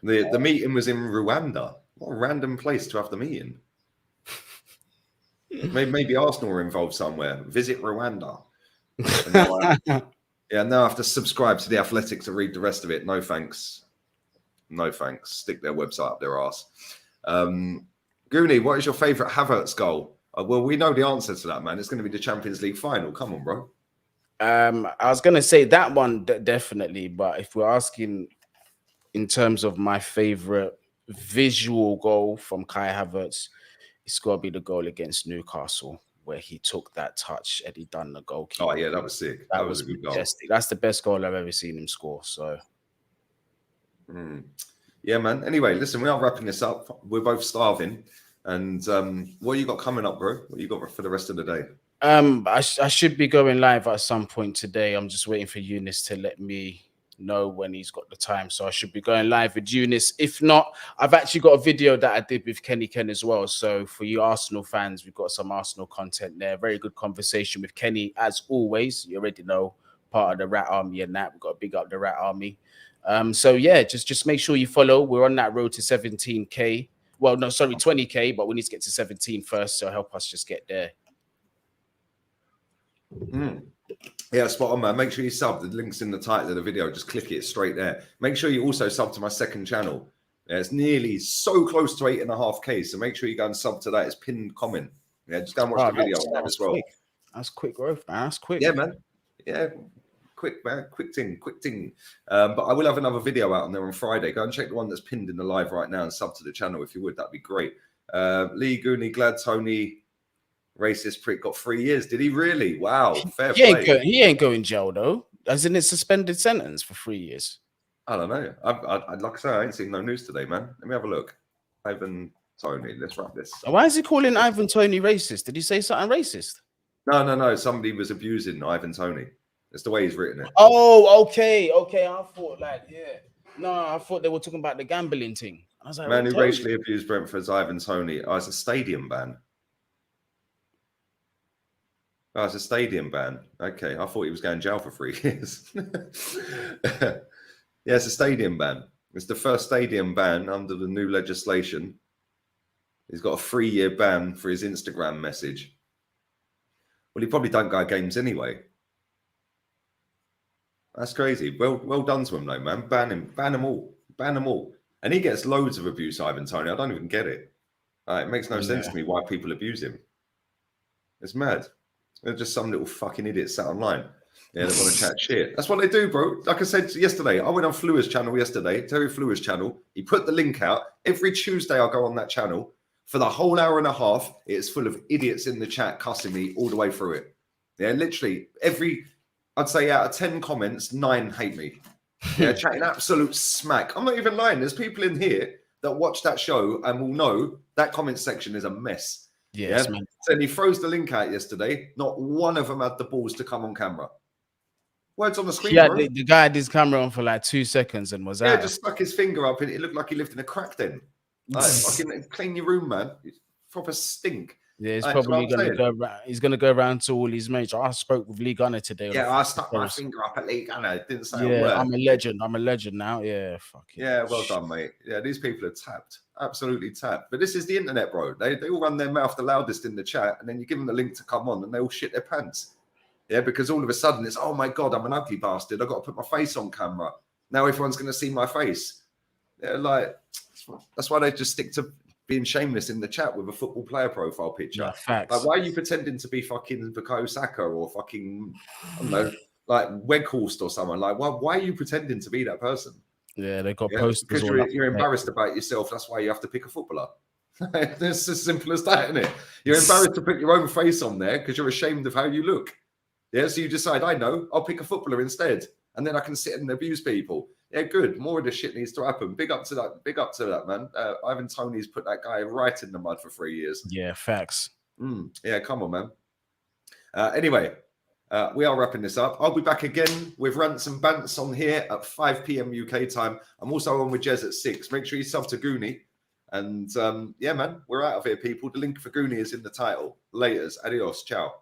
The meeting was in Rwanda. What a random place to have the meeting. Maybe Arsenal are involved somewhere. Visit Rwanda. Now I have to subscribe to The Athletic to read the rest of it. No thanks. No thanks. Stick their website up their arse. Goonie, what is your favourite Havertz goal? Well, we know the answer to that, man. It's going to be the Champions League final. Come on, bro. I was going to say that one definitely, but if we're asking in terms of my favorite visual goal from Kai Havertz, it's got to be the goal against Newcastle where he took that touch and he done the goalkeeper. Oh yeah, that was sick. That was was a good majestic. That's the best goal I've ever seen him score. So, yeah, man. Anyway, listen, we are wrapping this up. We're both starving. And what you got coming up, bro? What you got for the rest of the day? I should be going live at some point today. I'm just waiting for Eunice to let me know when he's got the time. So I should be going live with Eunice. If not, I've actually got a video that I did with Kenny Ken as well. So for you Arsenal fans, we've got some Arsenal content there. Very good conversation with Kenny, as always. You already know, part of the Rat Army and that. We've got to big up the Rat Army. So yeah, just make sure you follow. We're on that road to 17K. Well, no, sorry, 20K, but we need to get to 17 first. So help us just get there. Yeah, spot on, man. Make sure you sub. The link's in the title of the video. Just click it straight there. Make sure you also sub to my second channel. Yeah, it's nearly so close to 8.5K. So make sure you go and sub to that. It's pinned comment. Yeah, just go and watch the video on that as well. Quick. That's quick growth, man. That's quick. Yeah, man. Yeah, quick, man. Quick thing. But I will have another video out on there on Friday. Go and check the one that's pinned in the live right now and sub to the channel if you would. That'd be great. Lee Gooney, glad Tony. Racist prick got 3 years. Did he really? Wow. Fair play. He ain't going jail though. As in, it's suspended sentence for 3 years. I don't know. I'd like to say I ain't seen no news today, man. Let me have a look. Ivan Tony. Let's wrap this. Why is he calling Ivan Tony racist? Did he say something racist? No. Somebody was abusing Ivan Tony. That's the way he's written it. Oh, okay. I thought No, I thought they were talking about the gambling thing. I was like, man who racially abused Brentford's Ivan Tony. Oh, it's a stadium ban. Oh, it's a stadium ban. Okay, I thought he was going to jail for 3 years. Yeah, it's a stadium ban. It's the first stadium ban under the new legislation. He's got a 3-year ban for his Instagram message. Well, he probably don't go games anyway. That's crazy. Well done to him, though, man. Ban him. Ban them all. And he gets loads of abuse, Ivan Tony. I don't even get it. It makes no sense to me why people abuse him. It's mad. They're just some little fucking idiot sat online. Yeah, they want to chat shit. That's what they do, bro. Like I said yesterday, I went on Fluer's channel yesterday, Terry Fluer's channel. He put the link out. Every Tuesday, I go on that channel. For the whole hour and a half, it's full of idiots in the chat cussing me all the way through it. Yeah, literally I'd say out of 10 comments, 9 hate me. Yeah, chatting absolute smack. I'm not even lying. There's people in here that watch that show and will know that comment section is a mess. Yes, man. So he throws the link out yesterday. Not one of them had the balls to come on camera. Words on the screen. Yeah, the guy had his camera on for like 2 seconds and was out. Yeah, just stuck his finger up and it looked like he lived in a crack den. Like, fucking clean your room, man. It's proper stink. Yeah, he's probably going to go around. He's going to go around to all his mates. I spoke with Lee Gunner today. Yeah, I stuck my finger up at Lee Gunner. Didn't say a word. I'm a legend now. Yeah, fucking. Yeah, well done, mate. Yeah, these people are tapped. Absolutely tapped. But this is the internet, bro. They all run their mouth the loudest in the chat, and then you give them the link to come on, and they all shit their pants. Yeah, because all of a sudden it's, oh my God, I'm an ugly bastard. I've got to put my face on camera. Now everyone's going to see my face. Yeah, like, that's why they just stick to being shameless in the chat with a football player profile picture. Yeah, facts. Like, why are you pretending to be fucking Bukayo Saka or fucking, I don't know, like Weghorst or someone? Like, why are you pretending to be that person? Yeah, they got posters. Because you're embarrassed about yourself. That's why you have to pick a footballer. It's as simple as that, isn't it? You're embarrassed to put your own face on there because you're ashamed of how you look. Yeah, so you decide, I know, I'll pick a footballer instead. And then I can sit and abuse people. Yeah, good. More of this shit needs to happen. Big up to that, man. Ivan Tony's put that guy right in the mud for 3 years. Yeah, facts. Yeah, come on, man. Anyway, we are wrapping this up. I'll be back again with Rants and Bants on here at 5 p.m. UK time. I'm also on with Jez at 6. Make sure you sub to Goonie. And yeah, man, we're out of here, people. The link for Goonie is in the title. Laters. Adios. Ciao.